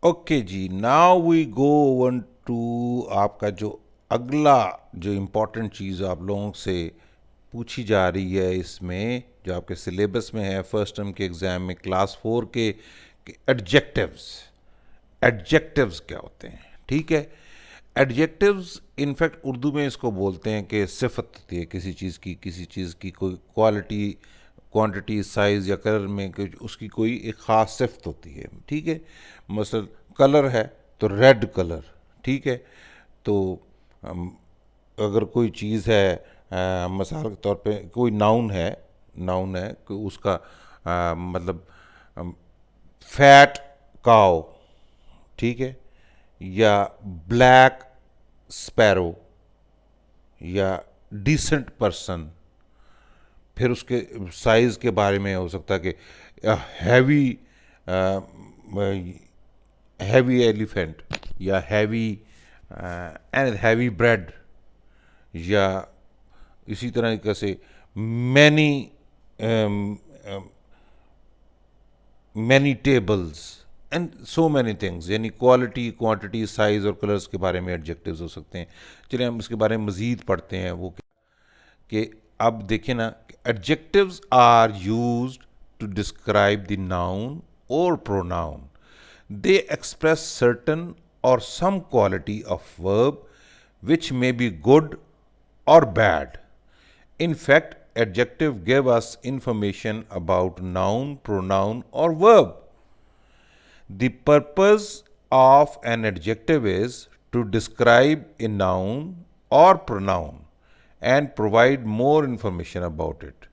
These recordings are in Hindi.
ओके जी, now we go on to आपका जो अगला जो इम्पोर्टेंट चीज़ आप लोगों से पूछी जा रही है इसमें, जो आपके सिलेबस में है फर्स्ट टर्म के एग्ज़ाम में क्लास 4 के एडजेक्टिव्स। एडजेक्टिव्स क्या होते हैं? ठीक है। एडजेक्टिव्स इनफैक्ट उर्दू में इसको बोलते हैं कि सिफत होती है किसी चीज़ की कोई क्वालिटी, क्वांटिटी, साइज़ या कलर में कुछ उसकी कोई एक ख़ास सिफत होती है। ठीक है। मसल कलर है तो रेड कलर। ठीक है। तो अम, अगर कोई चीज़ है, मिसाल के तौर पे कोई नाउन है कि उसका मतलब फैट काओ। ठीक है। या ब्लैक स्पैरो या डिसेंट पर्सन। फिर उसके साइज़ के बारे में हो सकता है कि हैवी हैवी एलिफेंट या हैवी ब्रेड, या इसी तरह से many many tables and so many things, यानी क्वालिटी, क्वांटिटी, साइज और कलर्स के बारे में एडजेक्टिव्स हो सकते हैं। चलिए हम इसके बारे में मज़ीद पढ़ते हैं। वो कि अब देखिए ना, adjectives are used to describe the noun और प्रोनाउन। दे एक्सप्रेस सर्टन और some quality of verb which may be good or bad. In fact, adjective give us information about noun, pronoun, or verb. The purpose of an adjective is to describe a noun or pronoun and provide more information about it.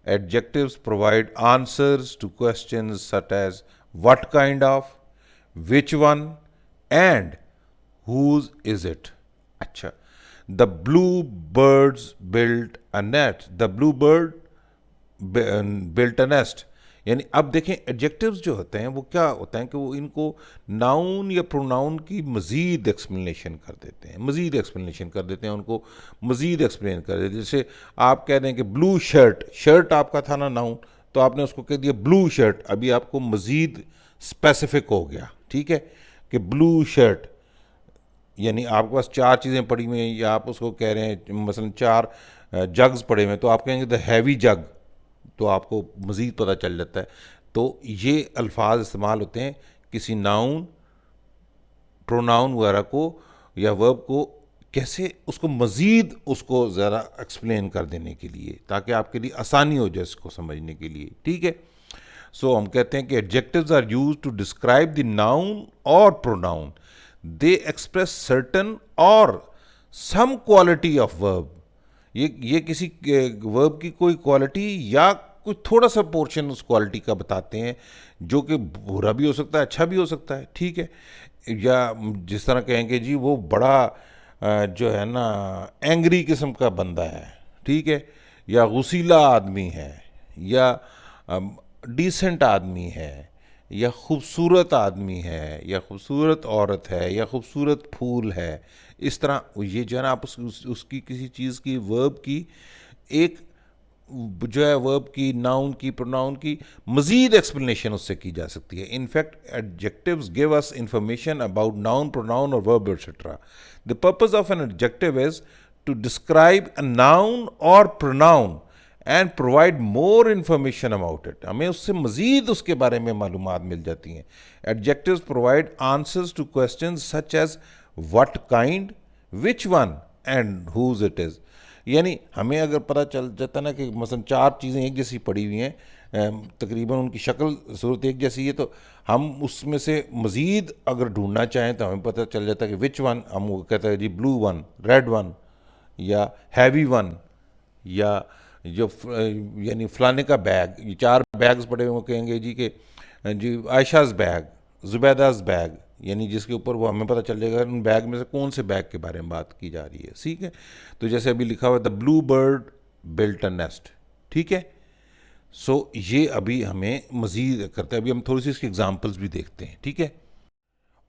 Adjectives provide answers to questions such as what kind of, which one, and whose is it. अच्छा, the blue birds built a net. The blue bird built a nest. यानी अब देखें एडजेक्टिव्स जो होते हैं वो क्या होता है कि वो इनको नाउन या प्रोनाउन की मज़ीद एक्सप्लेनेशन कर देते हैं, मज़ीद एक्सप्लेनेशन कर देते हैं, उनको मज़ीद एक्सप्लेन कर देते हैं। जैसे आप कह दें कि ब्लू शर्ट, शर्ट आपका था ना नाउन, तो आपने उसको कह दिया ब्लू शर्ट, अभी आपको मज़ीद स्पेसिफिक हो गया। ठीक है, कि ब्लू शर्ट यानी आपके पास चार चीज़ें पड़ी हुई हैं, या आप उसको कह रहे हैं मसलन चार जग्स पड़े हुए हैं, तो आप कहेंगे द हैवी जग, तो आपको मज़ीद पता चल जाता है। तो ये अल्फाज इस्तेमाल होते हैं किसी नाउन, प्रोनाउन वगैरह को या वर्ब को कैसे उसको मज़ीद उसको ज़रा एक्सप्लेन कर देने के लिए, ताकि आपके लिए आसानी हो जाए इसको समझने के लिए। ठीक है। सो हम कहते हैं कि adjectives are use to describe the noun और प्रोनाउन। दे एक्सप्रेस सर्टन और सम क्वालिटी ऑफ वर्ब। ये किसी वर्ब की कोई क्वालिटी या कुछ थोड़ा सा पोर्शन उस क्वालिटी का बताते हैं, जो कि बुरा भी हो सकता है, अच्छा भी हो सकता है। ठीक है। या जिस तरह कहेंगे जी वो बड़ा जो है ना एंग्री किस्म का बंदा है। ठीक है। या गुसीला आदमी है, या डिसेंट आदमी है, या खूबसूरत आदमी है, या खूबसूरत औरत है, या खूबसूरत फूल है। इस तरह ये जो है ना आप उसकी किसी चीज़ की वर्ब की एक जो है वर्ब की, नाउन की, प्रोनाउन की मजीद एक्सप्लेनेशन उससे की जा सकती है। In fact adjectives give us information about noun, pronoun और verb etcetera. The purpose of an adjective is to describe a noun और pronoun and provide more information about it. हमें उससे मजीद उसके बारे में मालूमात मिल जाती हैं। Adjectives provide answers to question such as what kind, which one and whose it is. यानी हमें अगर पता चल जाता ना कि मसलन चार चीज़ें एक जैसी पड़ी हुई हैं, तकरीबन उनकी शक्ल सूरत एक जैसी है, तो हम उसमें से मज़ीद अगर ढूंढना चाहें तो हमें पता चल जाता है कि विच वन। हम वो कहते हैं जी ब्लू वन, रेड वन, या हैवी वन, या जो यानी फलाने का बैग। ये चार बैग्स पड़े हुए कहेंगे जी कि जी आयशाज बैग, जुबैदाज बैग, यानी जिसके ऊपर वो हमें पता चल जाएगा उन बैग में से कौन से बैग के बारे में बात की जा रही है। ठीक है। तो जैसे अभी लिखा हुआ the blue bird built a nest. ठीक है। सो ये अभी हमें मजीद करता है। अभी हम थोड़ी सी इसकी एग्जांपल्स भी देखते हैं। ठीक है।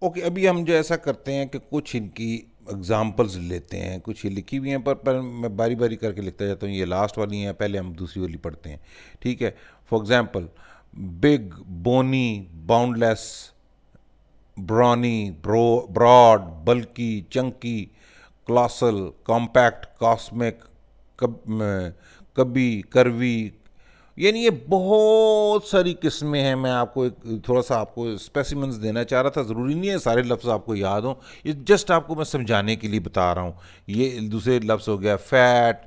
ओके, अभी हम जो ऐसा करते हैं कि कुछ इनकी एग्जांपल्स लेते हैं। कुछ ये लिखी हुई हैं, पर मैं बारी बारी करके लिखता जाता हूँ। ये लास्ट वाली हैं, पहले हम दूसरी वाली पढ़ते हैं। ठीक है। For example, big, bony, boundless, brawny, broad, bulky, chunky, colossal, compact, cosmic, कभी, करवी, यानी ये बहुत सारी किस्में हैं। मैं आपको एक थोड़ा सा आपको स्पेसिमेंस देना चाह रहा था, ज़रूरी नहीं है सारे लफ्ज़ आपको याद हों, ये जस्ट आपको मैं समझाने के लिए बता रहा हूँ। ये दूसरे लफ्ज़ हो गया फैट,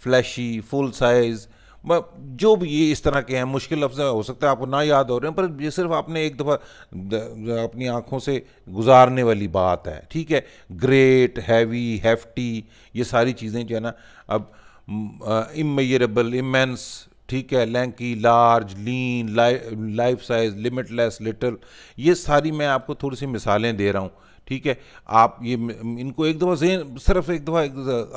फ्लैशी, फुल साइज़, जो भी ये इस तरह के हैं मुश्किल लफ्ज़ हो सकता है आपको ना याद हो रहे हैं, पर ये सिर्फ आपने एक दफ़ा अपनी आँखों से गुजारने वाली बात है, ठीक है। ग्रेट, हैवी, हेफ्टी, ये सारी चीज़ें जो है ना, अब इमेजरेबल, इमेंस, ठीक है, लैंकी, लार्ज, लीन, लाइफ साइज, लिमिटलेस, लिटिल, ये सारी मैं आपको थोड़ी सी मिसालें दे रहा हूँ, ठीक है। आप ये इनको एक दफ़ा सिर्फ एक दफ़ा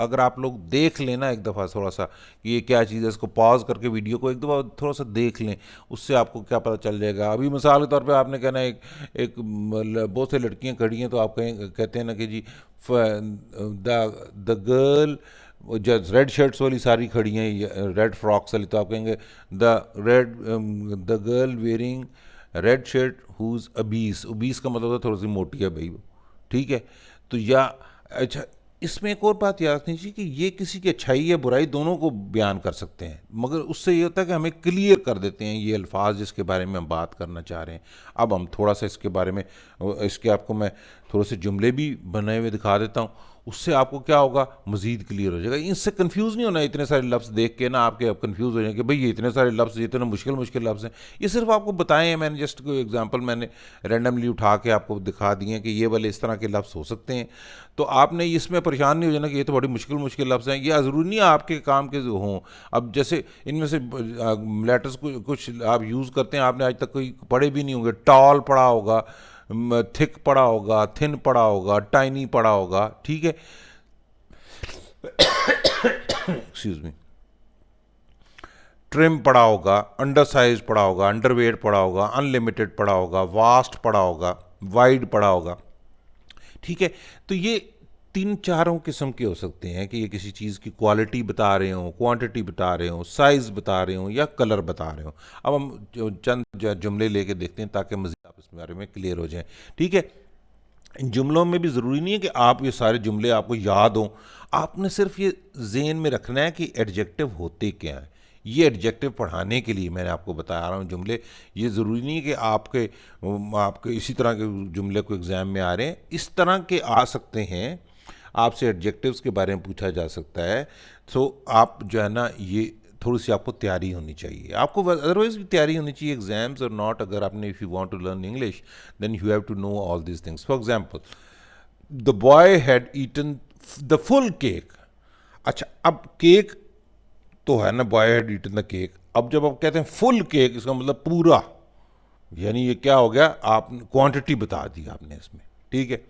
अगर आप लोग देख लेना एक दफ़ा थोड़ा सा कि ये क्या चीज़ है, इसको पॉज करके वीडियो को एक दफ़ा थोड़ा सा देख लें, उससे आपको क्या पता चल जाएगा। अभी मिसाल के तौर पे आपने कहना एक बहुत से लड़कियां खड़ी हैं, तो आप कहते हैं ना कि जी द गर्ल, जो रेड शर्ट्स वाली सारी खड़ी हैं, रेड फ्रॉक्स वाली, तो आप कहेंगे the girl wearing red shirt who's obese. Obese का मतलब होता है थोड़ी सी मोटी है भाई वो, ठीक है। तो या अच्छा, इसमें एक और बात याद रखनी चाहिए कि ये किसी की अच्छाई या बुराई दोनों को बयान कर सकते हैं, मगर उससे ये होता है कि हमें क्लियर कर देते हैं ये अल्फाज जिसके बारे में हम बात करना चाह रहे हैं। अब हम थोड़ा सा इसके बारे में, इसके आपको मैं थोड़े से जुमले भी बने हुए दिखा देता हूँ, उससे आपको क्या होगा, मज़ीद क्लियर हो जाएगा। इनसे कंफ्यूज नहीं होना, इतने सारे लफ्ज़ देख के ना आपके अब कंफ्यूज हो जाएंगे भाई ये इतने सारे लफ्ज़, ये इतने मुश्किल मुश्किल लफ्ज़ हैं। ये सिर्फ आपको बताए हैं मैंने, जस्ट कोई एग्जांपल मैंने रैंडमली उठा के आपको दिखा दिए हैं कि ये वाले इस तरह के लफ्ज़ हो सकते हैं। तो आपने इसमें परेशान नहीं हो जाना कि ये तो बड़ी मुश्किल मुश्किल लफ्ज़ हैं, ये ज़रूरी नहीं है आपके काम के हों। अब जैसे इनमें से लेटर्स कुछ आप यूज़ करते हैं, आपने आज तक कोई पढ़े भी नहीं होंगे। टॉल पढ़ा होगा, थिक पढ़ा होगा, थिन पढ़ा होगा, टाइनी पढ़ा होगा, ठीक है, एक्सक्यूज मी। ट्रिम पढ़ा होगा, अंडर साइज पढ़ा होगा, अंडरवेट पढ़ा होगा, अनलिमिटेड पढ़ा होगा, वास्ट पढ़ा होगा, वाइड पढ़ा होगा, ठीक है। तो ये तीन चारों किस्म के हो सकते हैं कि ये किसी चीज़ की क्वालिटी बता रहे हो, क्वांटिटी बता रहे हो, साइज़ बता रहे हो, या कलर बता रहे हो। अब हम चंद जुमले लेके देखते हैं ताकि मज़ीद आप इस बारे में क्लियर हो जाएं, ठीक है। इन जुमलों में भी ज़रूरी नहीं है कि आप ये सारे जुमले आपको याद हों, आपने सिर्फ ये ज़हन में रखना है कि एडजेक्टिव होते क्या हैं। ये एडजेक्टिव पढ़ाने के लिए मैंने आपको बता रहा हूँ जुमले। ये ज़रूरी नहीं है कि आपके इसी तरह के जुमले को एग्ज़ाम में आ रहे हैं, इस तरह के आ सकते हैं, आपसे एडजेक्टिव्स के बारे में पूछा जा सकता है। तो आप जो है ना, ये थोड़ी सी आपको तैयारी होनी चाहिए, आपको अदरवाइज भी तैयारी होनी चाहिए, एग्जाम्स और नॉट। अगर आपने if you want to learn English then you have to know all these things. For example, the boy had eaten the full cake. अच्छा, अब केक तो है ना, boy had eaten the cake. अब जब आप कहते हैं फुल केक, इसका मतलब पूरा, यानी ये क्या हो गया, आप क्वांटिटी बता दी आपने इसमें, ठीक है।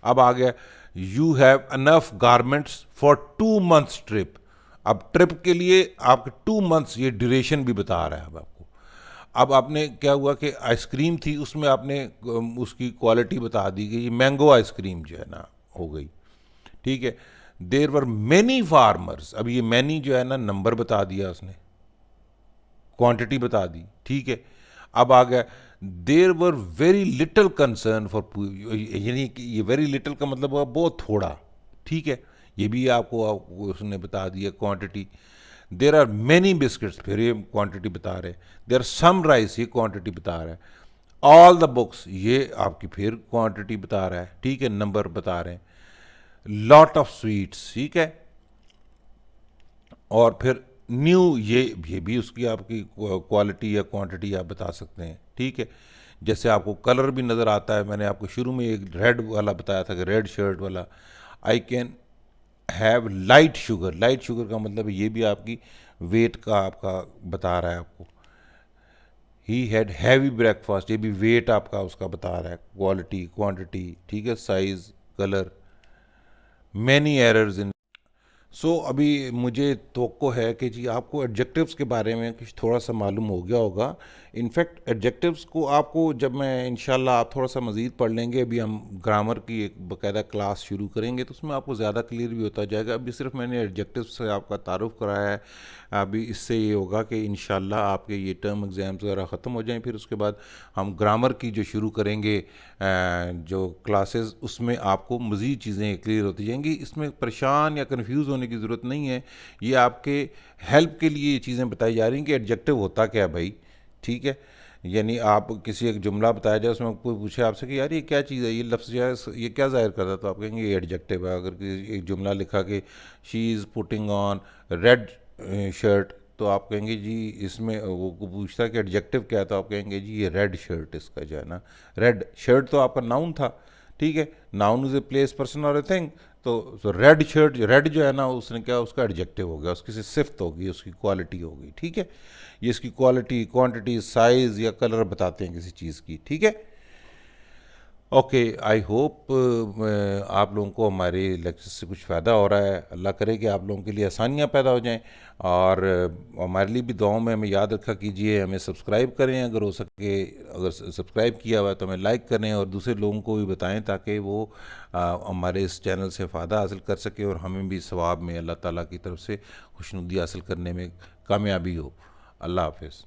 अब आ गया you have enough garments for 2 months trip. अब ट्रिप के लिए आपके 2 months, ये ड्यूरेशन भी बता रहा है अब आपको। अब आपने क्या हुआ कि आइसक्रीम थी, उसमें आपने उसकी क्वालिटी बता दी गई, मैंगो आइसक्रीम जो है ना हो गई, ठीक है। देर वर मैनी फार्मर्स, अब ये मैनी जो है ना नंबर बता दिया उसने, क्वांटिटी बता दी, ठीक है। अब आ गया there were very little concern for, यानी कि ये वेरी लिटल का मतलब हुआ बहुत थोड़ा, ठीक है। ये भी आपको उसने बता दिया quantity. There are many biscuits, फिर ये क्वांटिटी बता रहे। देर सम राइस, ये क्वांटिटी बता रहा है। ऑल द बुक्स, ये आपकी फिर क्वांटिटी बता रहा है, ठीक है, नंबर बता रहे हैं। लॉट ऑफ स्वीट्स, ठीक है। और फिर न्यू, ये भी उसकी आपकी क्वालिटी या क्वांटिटी आप बता सकते हैं, ठीक है। जैसे आपको कलर भी नज़र आता है, मैंने आपको शुरू में एक रेड वाला बताया था कि रेड शर्ट वाला। I can have light sugar, light sugar का मतलब ये भी आपकी वेट का आपका बता रहा है आपको। ही हैड हैवी ब्रेकफास्ट, ये भी वेट आपका उसका बता रहा है, क्वालिटी, क्वांटिटी, ठीक है, size, colour. Many errors in, अभी मुझे तवक्को है कि जी आपको एडजेक्टिव्स के बारे में कुछ थोड़ा सा मालूम हो गया होगा। इनफैक्ट एडजेक्टिव्स को आपको जब मैं इंशाल्लाह आप थोड़ा सा मज़ीद पढ़ लेंगे, अभी हम ग्रामर की एक बाकायदा क्लास शुरू करेंगे तो उसमें आपको ज़्यादा क्लियर भी होता जाएगा। अभी सिर्फ मैंने एडजेक्टिव्स से आपका तारुफ कराया है। अभी इससे ये होगा कि इंशाल्लाह आपके ये टर्म एग्ज़ाम्स वगैरह ख़त्म हो जाएं, फिर उसके बाद हम ग्रामर की जो शुरू करेंगे जो क्लासेस, उसमें आपको मज़ीद चीज़ें क्लियर होती जाएंगी। इसमें परेशान या कन्फ्यूज़ होने की ज़रूरत नहीं है। ये आपके हेल्प के लिए ये चीज़ें बताई जा रही हैं कि एडजेक्टिव होता क्या है भाई, ठीक है। यानी आप किसी एक जुमला बताया जाए, उसमें कोई पूछे आपसे कि यार ये क्या चीज़ है, ये लफ्ज़ जो है ये क्या ज़ाहिर करता है, तो आप कहेंगे ये एडजेक्टिव है। अगर एक जुमला लिखा कि she is putting on red shirt, तो आप कहेंगे जी इसमें वो पूछता है कि एडजेक्टिव क्या है, तो आप कहेंगे जी ये रेड शर्ट इसका जो है ना, रेड शर्ट तो आपका नाउन था, ठीक है। Noun is a place person और ए थिंग। तो रेड शर्ट, रेड जो है ना, उसने क्या, उसका एडजेक्टिव हो गया, उसकी सिफ्त होगी, उसकी क्वालिटी होगी, ठीक है। ये इसकी क्वालिटी, क्वांटिटी, साइज़ या कलर बताते हैं किसी चीज़ की, ठीक है। ओके, आई होप आप लोगों को हमारे लेक्चर से कुछ फ़ायदा हो रहा है। अल्लाह करे कि आप लोगों के लिए आसानियाँ पैदा हो जाएं, और हमारे लिए भी दुआओं में हमें याद रखा कीजिए। हमें सब्सक्राइब करें अगर हो सके, अगर सब्सक्राइब किया हुआ है तो हमें लाइक करें और दूसरे लोगों को भी बताएं ताकि वो हमारे इस चैनल से फ़ायदा हासिल कर सके और हमें भी सवाब में अल्लाह ताला की तरफ से खुशनुदी हासिल करने में कामयाबी हो। अल्लाह हाफिज़।